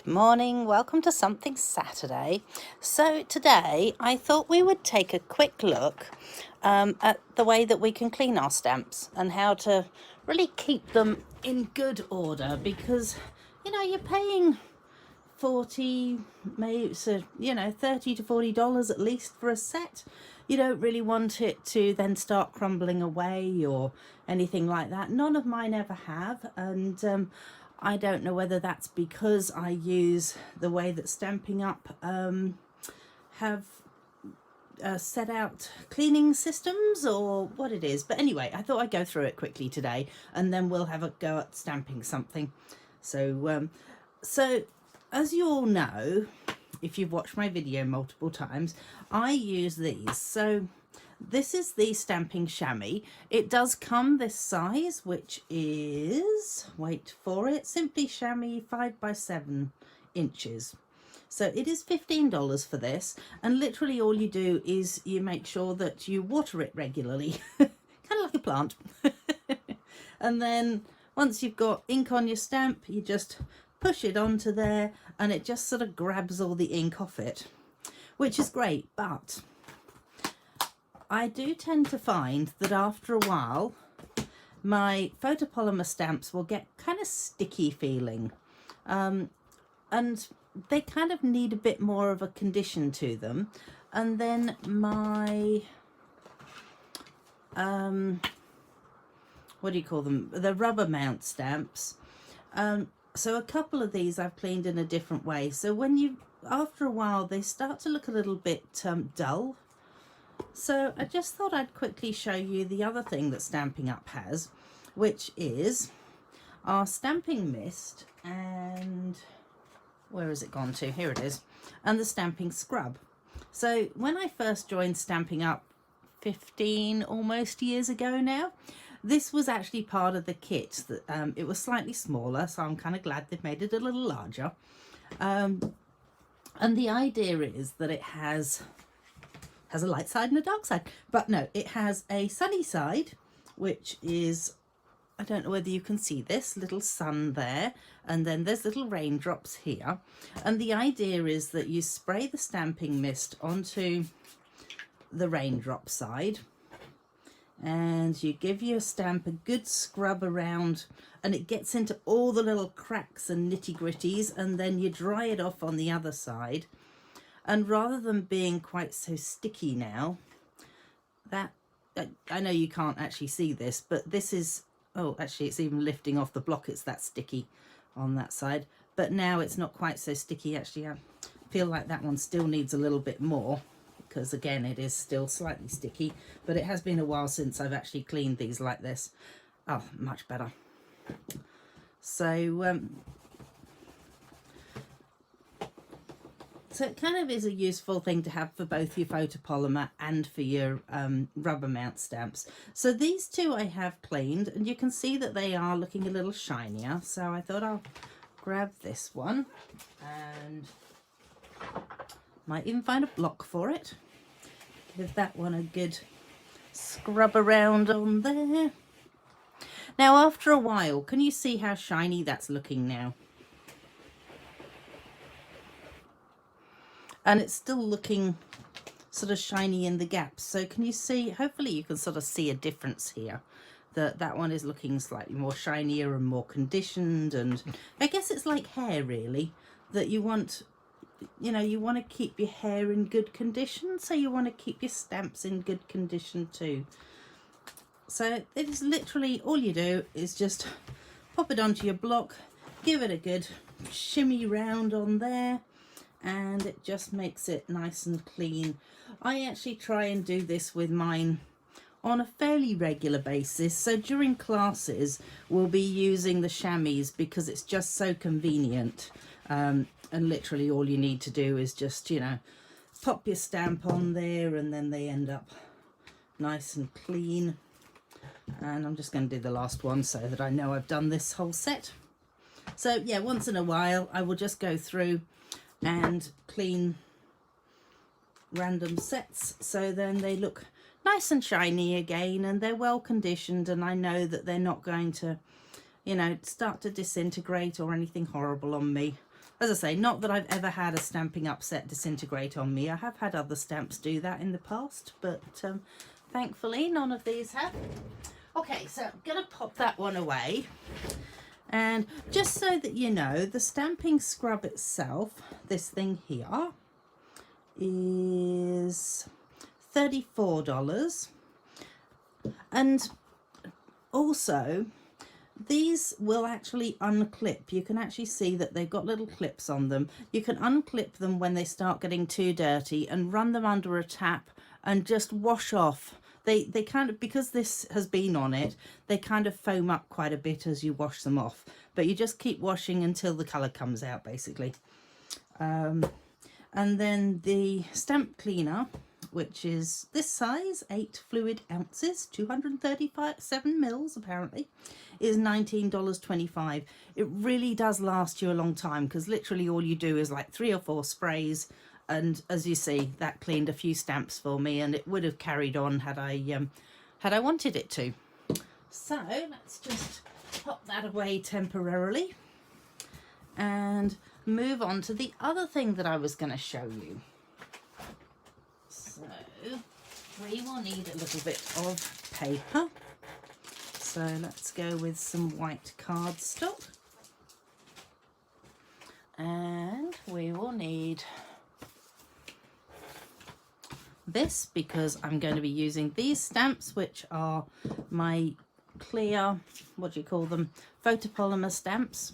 Good morning, welcome to Something Saturday. So today I thought we would take a quick look at the way that we can clean our stamps and how to really keep them in good order, because you're paying 40, maybe so, $30 to $40 at least for a set. You don't really want it to then start crumbling away or anything like that. None of mine ever have, and I don't know whether that's because I use the way that Stampin' Up have set out cleaning systems or what it is. But anyway, I thought I'd go through it quickly today and then we'll have a go at stamping something. So as you all know, if you've watched my video multiple times, I use these. So this is the Stampin' Chamois. It does come this size, which is, wait for it, Simply Chamois 5x7 inches. So it is $15 for this, and literally all you do is you make sure that you water it regularly, kind of like a plant. And then once you've got ink on your stamp, you just push it onto there and it just sort of grabs all the ink off it, which is great. But I do tend to find that after a while my photopolymer stamps will get kind of sticky feeling, and they kind of need a bit more of a condition to them. And then my what do you call them, the rubber mount stamps, so a couple of these I've cleaned in a different way. So after a while they start to look a little bit dull. So I just thought I'd quickly show you the other thing that Stampin' Up has, which is our Stampin' Mist, and where has it gone to? Here it is. And the Stampin' Scrub. So when I first joined Stampin' Up 15 almost years ago now, this was actually part of the kit. That it was slightly smaller, so I'm kind of glad they've made it a little larger. And the idea is that it has a light side and a dark side, but no, it has a sunny side, which is, I don't know whether you can see this little sun there, and then there's little raindrops here. And the idea is that you spray the Stampin' Mist onto the raindrop side, and you give your stamp a good scrub around, and it gets into all the little cracks and nitty-gritties, and then you dry it off on the other side. And rather than being quite so sticky now, that I know you can't actually see this, but this is, oh, actually it's even lifting off the block, it's that sticky on that side. But now it's not quite so sticky. Actually, I feel like that one still needs a little bit more, because again, it is still slightly sticky, but it has been a while since I've actually cleaned these like this. Oh, much better. So it kind of is a useful thing to have for both your photopolymer and for your rubber mount stamps. So these two I have cleaned, and you can see that they are looking a little shinier. So I thought I'll grab this one, and might even find a block for it. Give that one a good scrub around on there. Now after a while, can you see how shiny that's looking now? And it's still looking sort of shiny in the gaps. So can you see, hopefully you can sort of see a difference here. That one is looking slightly more shinier and more conditioned, and I guess it's like hair really, that you want, you want to keep your hair in good condition, so you want to keep your stamps in good condition too. So it is literally, all you do is just pop it onto your block, give it a good shimmy round on there, and it just makes it nice and clean. I actually try and do this with mine on a fairly regular basis. So during classes, we'll be using the chamois because it's just so convenient. And literally all you need to do is just, pop your stamp on there, and then they end up nice and clean. And I'm just going to do the last one so that I know I've done this whole set. So yeah, once in a while, I will just go through and clean random sets, so then they look nice and shiny again, and they're well conditioned, and I know that they're not going to start to disintegrate or anything horrible on me. As I say, not that I've ever had a Stampin' Up set disintegrate on me. I have had other stamps do that in the past, but thankfully none of these have. Okay, so I'm going to pop that one away. And just so that you know, the stamping scrub itself, this thing here, is $34. And also, these will actually unclip. You can actually see that they've got little clips on them. You can unclip them when they start getting too dirty and run them under a tap and just wash off. They kind of, because this has been on it, they kind of foam up quite a bit as you wash them off. But you just keep washing until the colour comes out, basically. And then the stamp cleaner, which is this size, 8 fluid ounces, 237 mils apparently, is $19.25. It really does last you a long time, because literally all you do is like 3 or 4 sprays, and as you see, that cleaned a few stamps for me, and it would have carried on had I wanted it to. So let's just pop that away temporarily and move on to the other thing that I was going to show you. So we will need a little bit of paper. So let's go with some white cardstock. And we will need this, because I'm going to be using these stamps, which are my clear, what do you call them, photopolymer stamps.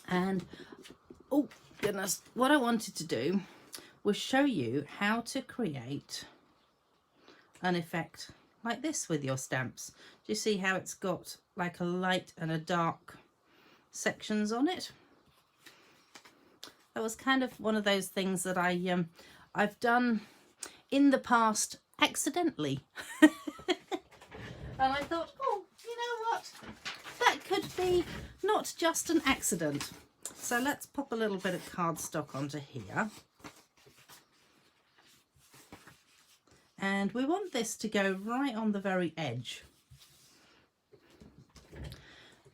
And oh goodness, what I wanted to do was show you how to create an effect like this with your stamps. Do you see how it's got like a light and a dark sections on it? That was kind of one of those things that I've done in the past accidentally. And I thought, oh, you know what? That could be not just an accident. So let's pop a little bit of cardstock onto here. And we want this to go right on the very edge.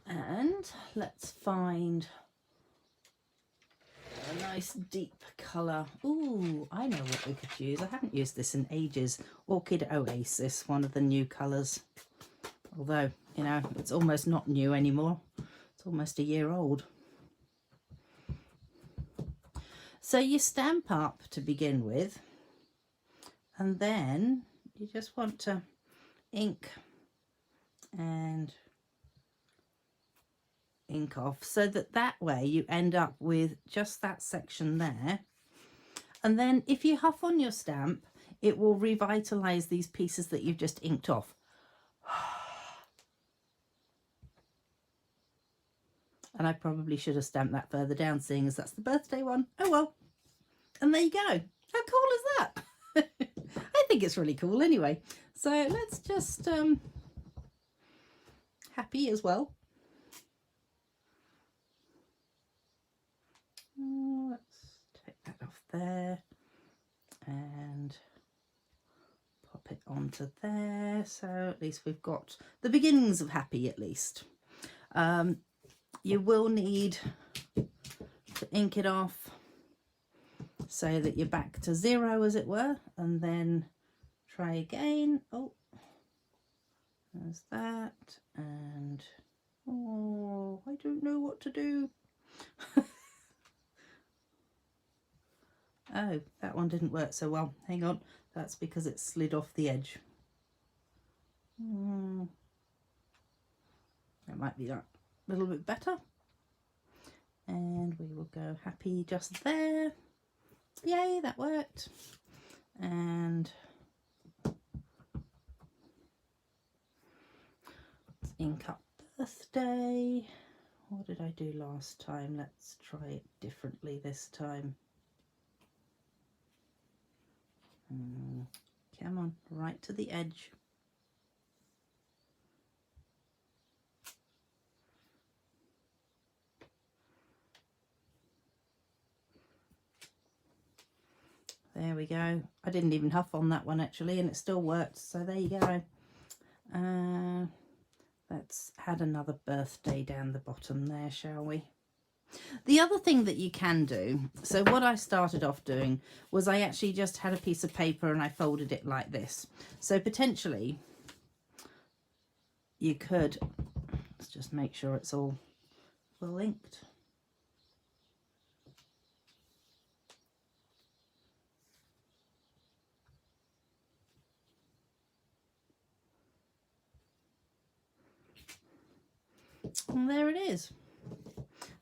And let's find a nice deep colour. Ooh, I know what we could use. I haven't used this in ages. Orchid Oasis, one of the new colours. Although, you know, it's almost not new anymore. It's almost a year old. So you stamp up to begin with, and then you just want to ink and ink off, so that way you end up with just that section there. And then if you huff on your stamp, it will revitalize these pieces that you've just inked off. And I probably should have stamped that further down, seeing as that's the birthday one. Oh well. And there you go. How cool is that? I think it's really cool anyway. So let's just happy as well. Let's take that off there and pop it onto there. So at least we've got the beginnings of happy at least. You will need to ink it off so that you're back to 0, as it were, and then try again. Oh, there's that. And oh, I don't know what to do. Oh, that one didn't work so well. Hang on, that's because it slid off the edge. That might be that a little bit better. And we will go happy just there. Yay, that worked. And let's ink up birthday. What did I do last time? Let's try it differently this time. Come on, right to the edge. There we go. I didn't even huff on that one actually, and it still worked. So there you go. Let's add another birthday down the bottom there, shall we? The other thing that you can do, so what I started off doing was I actually just had a piece of paper and I folded it like this. So potentially you could, let's just make sure it's all well linked. And there it is.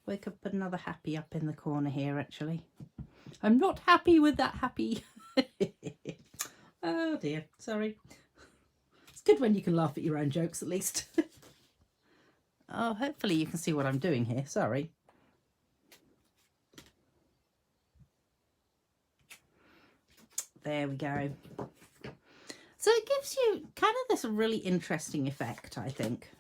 We could put another happy up in the corner here, actually. I'm not happy with that happy. Oh dear, sorry. It's good when you can laugh at your own jokes at least. Oh, hopefully you can see what I'm doing here, sorry. There we go. So it gives you kind of this really interesting effect, I think.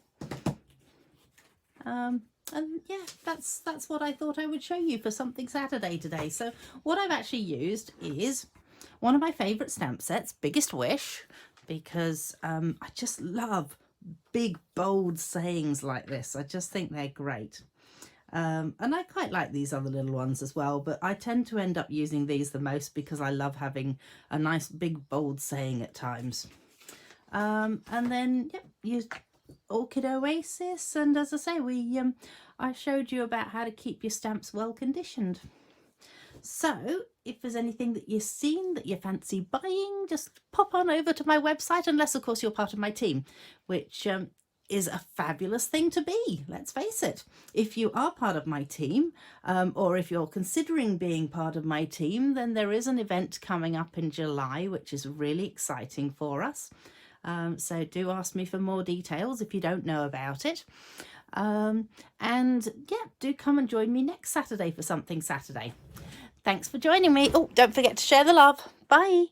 And yeah, that's what I thought I would show you for Something Saturday today. So what I've actually used is one of my favourite stamp sets, Biggest Wish, because I just love big, bold sayings like this. I just think they're great. And I quite like these other little ones as well, but I tend to end up using these the most because I love having a nice, big, bold saying at times. And then, yep, use Orchid Oasis, and as I say, I showed you about how to keep your stamps well conditioned. So if there's anything that you've seen that you fancy buying, just pop on over to my website, unless of course you're part of my team, which is a fabulous thing to be, let's face it. If you are part of my team, or if you're considering being part of my team, then there is an event coming up in July which is really exciting for us. So do ask me for more details if you don't know about it. And yeah, do come and join me next Saturday for Something Saturday. Thanks for joining me. Oh, don't forget to share the love. Bye.